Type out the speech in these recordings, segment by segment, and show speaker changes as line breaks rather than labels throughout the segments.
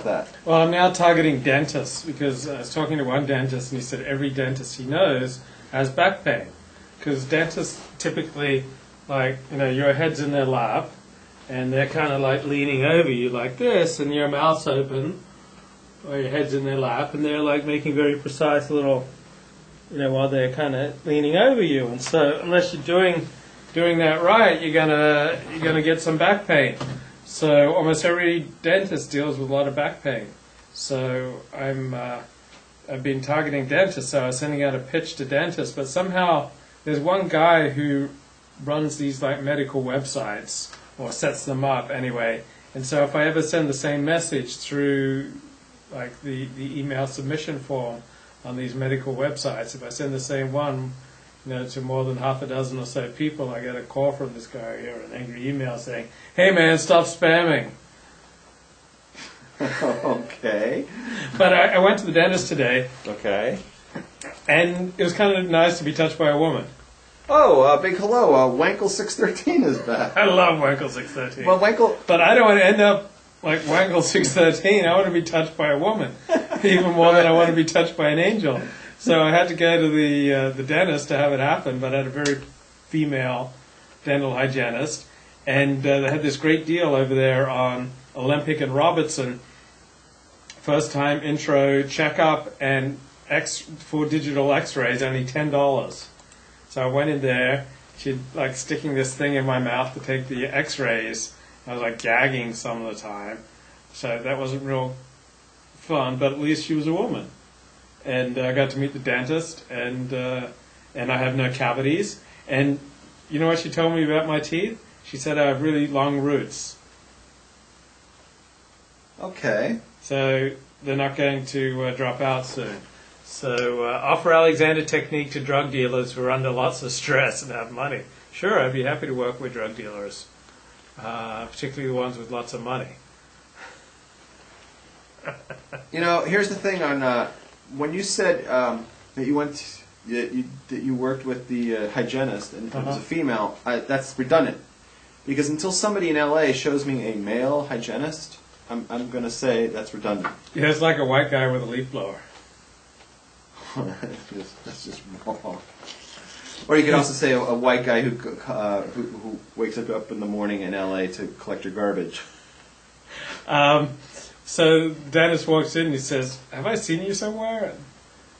that?
Well, I'm now targeting dentists because I was talking to one dentist and he said every dentist he knows has back pain. Because dentists typically, like, your head's in their lap and they're kind of like leaning over you like this and your mouth's open or your head's in their lap and they're like making very precise little, while they're kind of leaning over you. And so unless you're doing that right, you're gonna get some back pain. So almost every dentist deals with a lot of back pain. So I've been targeting dentists. So I was sending out a pitch to dentists, but somehow there's one guy who runs these like medical websites or sets them up anyway. And so if I ever send the same message through like the email submission form on these medical websites, if I send the same one, to more than half a dozen or so people, I get a call from this guy here, an angry email saying, "Hey man, stop spamming."
Okay.
But I went to the dentist today.
Okay.
And it was kind of nice to be touched by a woman.
Oh, big hello. Wankle 613 is back.
I love Wankle 613.
Well, Wankle...
But I don't want to end up like Wankle 613. I want to be touched by a woman, even more than I want to be touched by an angel. So I had to go to the dentist to have it happen, but I had a very female dental hygienist. And they had this great deal over there on Olympic and Robertson. First time intro checkup and for digital x-rays, only $10. So I went in there, she'd like sticking this thing in my mouth to take the x-rays. I was like gagging some of the time. So that wasn't real fun, but at least she was a woman. And I got to meet the dentist, and I have no cavities. And you know what she told me about my teeth? She said I have really long roots.
Okay.
So they're not going to drop out soon. So offer Alexander technique to drug dealers who are under lots of stress and have money. Sure, I'd be happy to work with drug dealers, particularly the ones with lots of money.
Here's the thing on when you said that you went, that you worked with the hygienist and it was a female. That's redundant, because until somebody in LA shows me a male hygienist, I'm going to say that's redundant.
Yeah, it's like a white guy with a leaf blower.
That's just wrong. Or you could also say a white guy who wakes up in the morning in LA to collect your garbage.
So Dennis walks in and he says, "Have I seen you somewhere?"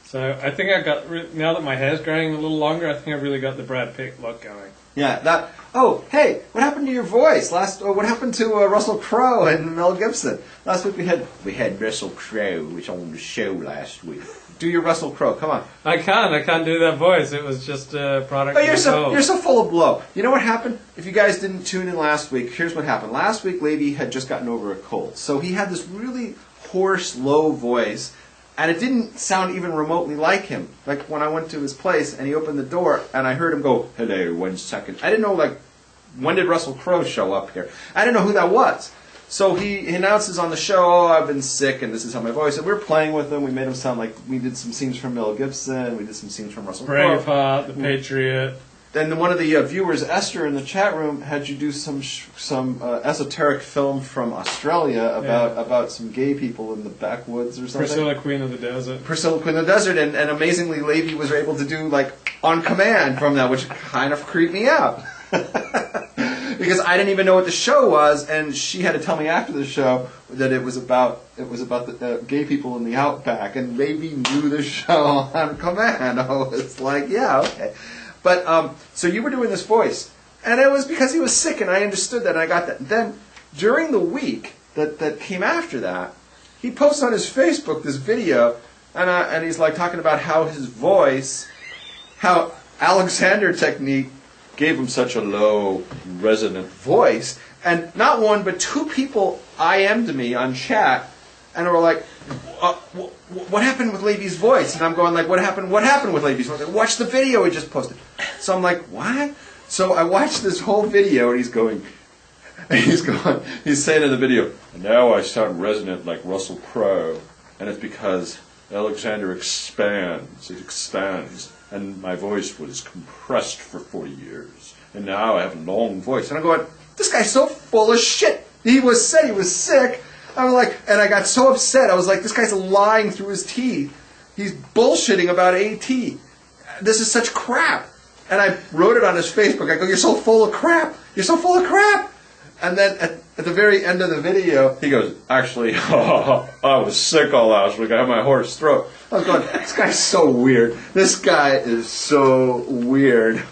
So I think I got, now that my hair's growing a little longer, I think I've really got the Brad Pitt look going.
Yeah, that. Oh, hey, what happened to your voice? What happened to Russell Crowe and Mel Gibson? Last week we had Russell Crowe, which on the show last week. Do your Russell Crowe, come on.
I can't do that voice. It was just a product.
Oh, you're so full of blow. You know what happened? If you guys didn't tune in last week, here's what happened. Last week, Levy had just gotten over a cold, so he had this really hoarse, low voice. And it didn't sound even remotely like him. Like when I went to his place and he opened the door and I heard him go, "Hello, 1 second." I didn't know, like, when did Russell Crowe show up here? I didn't know who that was. So he announces on the show, "Oh, I've been sick and this is how my voice." And we were playing with him. We made him sound like we did some scenes from Mel Gibson. We did some scenes from Russell Crowe.
Braveheart, The Patriot.
Then one of the viewers, Esther, in the chat room, had you do some esoteric film from Australia about some gay people in the backwoods or something.
Priscilla, Queen of the Desert.
Priscilla, Queen of the Desert, and amazingly, Levy was able to do like on command from that, which kind of creeped me out because I didn't even know what the show was, and she had to tell me after the show that it was about the gay people in the outback, and Levy knew the show on command. I was like, yeah, okay. But, so you were doing this voice, and it was because he was sick, and I understood that, and I got that. And then, during the week that came after that, he posts on his Facebook this video, and he's like talking about how his voice, how Alexander technique gave him such a low, resonant voice, and not one, but two people IM'd me on chat, and were like, "What happened with Levy's voice?" And I'm going like, "What happened with Levy's voice?" Watch the video he just posted. So I'm like, "What?" So I watched this whole video, and he's saying in the video, "And now I sound resonant like Russell Crowe, and it's because Alexander expands, and my voice was compressed for 40 years, and now I have a long voice." And I'm going, this guy's so full of shit. He said he was sick. I'm like, and I got so upset. I was like, this guy's lying through his teeth. He's bullshitting about AT. This is such crap. And I wrote it on his Facebook. I go, you're so full of crap. You're so full of crap. And then at the very end of the video, he goes, actually, I was sick all last week. I had my hoarse throat. I was going, this guy's so weird. This guy is so weird.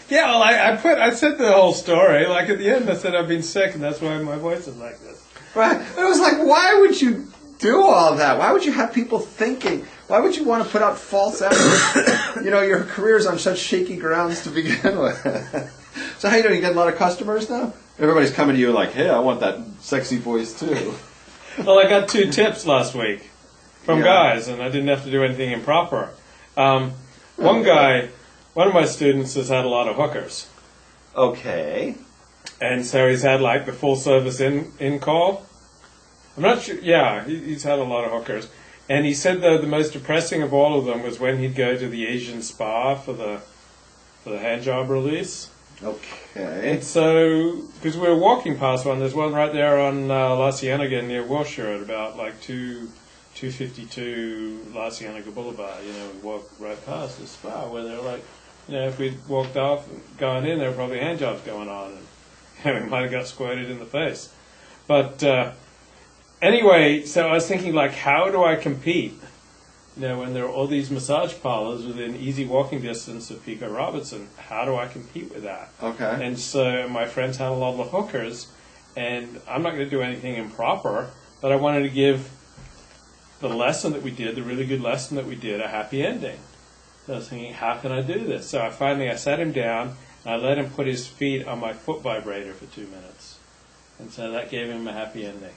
Yeah, well, I said the whole story. Like at the end, I said I've been sick, and that's why my voice is like this.
Right? It was like, why would you do all that? Why would you have people thinking? Why would you want to put out false evidence? You know, your career's on such shaky grounds to begin with. So how you doing? You get a lot of customers now? Everybody's coming to you like, hey, I want that sexy voice too.
Well, I got 2 tips last week from guys, and I didn't have to do anything improper. One of my students has had a lot of hookers.
Okay.
And so he's had like the full service in call. I'm not sure. Yeah, he's had a lot of hookers. And he said though the most depressing of all of them was when he'd go to the Asian spa for the hand job release.
Okay.
And so, because we were walking past one, there's one right there on La Cienega near Wilshire at about like 252 La Cienega Boulevard. You know, we walked right past the spa where they're like, you know, if we'd walked off and gone in, there were probably hand jobs going on, and you know, we might have got squirted in the face. But anyway, so I was thinking, like, how do I compete? You know, when there are all these massage parlors within easy walking distance of Pico Robertson, how do I compete with that?
Okay.
And so my friends had a lot of hookers, and I'm not going to do anything improper, but I wanted to give the lesson that we did, the really good lesson that we did, a happy ending. So I was thinking, how can I do this? So I sat him down, and I let him put his feet on my foot vibrator for 2 minutes. And so that gave him a happy ending.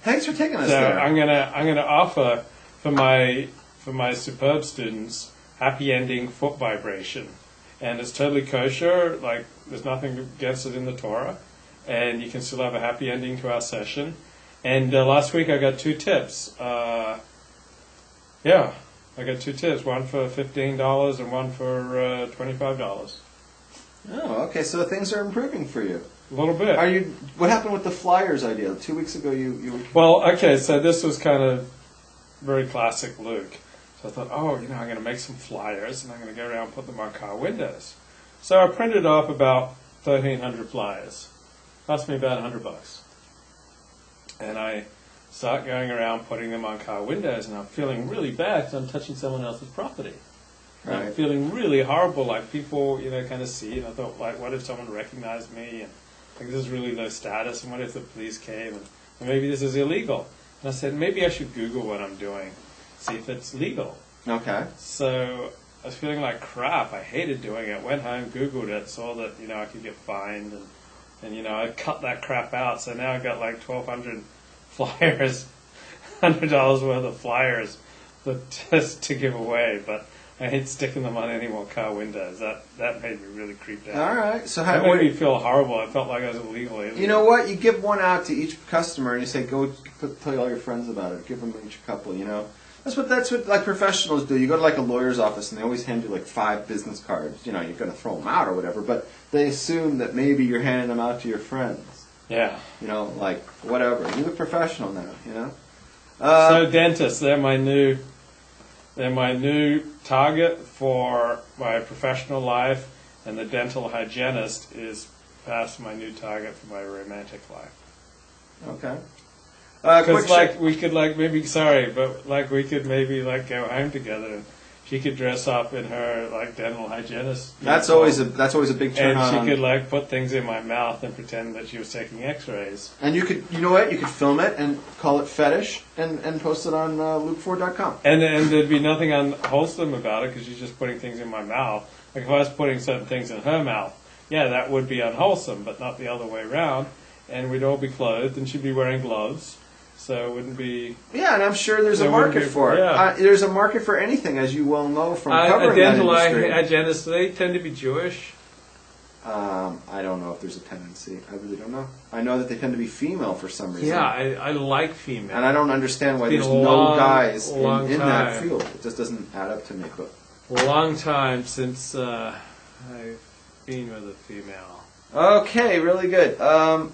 Thanks for taking us
so
there.
I'm gonna offer for my superb students happy ending foot vibration, and it's totally kosher. Like there's nothing against it in the Torah, and you can still have a happy ending to our session. And last week I got 2 tips. I got 2 tips. One for $15 and one for $25.
Oh, okay. So things are improving for you.
A little bit.
What happened with the flyers idea? 2 weeks ago, you.
Well, okay. So this was kind of very classic Luke. So I thought, I'm going to make some flyers and I'm going to go around and put them on car windows. So I printed off about 1,300 flyers. Cost me about $100. And I start going around putting them on car windows, and I'm feeling really bad because I'm touching someone else's property. Right. I'm feeling really horrible, like people, kind of see, and I thought, like, what if someone recognized me, and like this is really low status, and what if the police came, and maybe this is illegal. And I said, maybe I should Google what I'm doing, see if it's legal.
Okay.
So I was feeling like crap. I hated doing it. Went home, Googled it, saw that, I could get fined, and I cut that crap out, so now I've got like 1,200 flyers, $100 worth of flyers just to give away, but I hate sticking them on any more car windows. That made me really creeped out.
All right, so
that made me feel horrible. I felt like I was illegal.
You know what? You give one out to each customer, and you say, "Go tell all your friends about it. Give them each a couple." That's what like professionals do. You go to like a lawyer's office, and they always hand you like 5 business cards. You're going to throw them out or whatever, but they assume that maybe you're handing them out to your friends.
Yeah.
Like whatever. You look professional now.
So dentists, they're my new target for my professional life, and the dental hygienist is past my new target for my romantic life.
Okay.
Because we could we could maybe go home together, and she could dress up in her dental hygienist.
That's always a big turn on.
And she could put things in my mouth and pretend that she was taking X-rays.
And you could film it and call it fetish and post it on Luke4.com.
And there'd be nothing unwholesome about it because she's just putting things in my mouth. Like if I was putting certain things in her mouth, that would be unwholesome, but not the other way around. And we'd all be clothed, and she'd be wearing gloves. So it wouldn't be... Yeah,
and I'm sure there's a market for it.
Yeah.
There's a market for anything, as you well know from covering that industry.
Hygienists, they tend to be Jewish.
I don't know if there's a tendency. I really don't know. I know that they tend to be female for some reason.
Yeah, I like female.
And I don't understand why there's no guys in that field. It just doesn't add up to me. But
a long time since I've been with a female.
Okay, really good.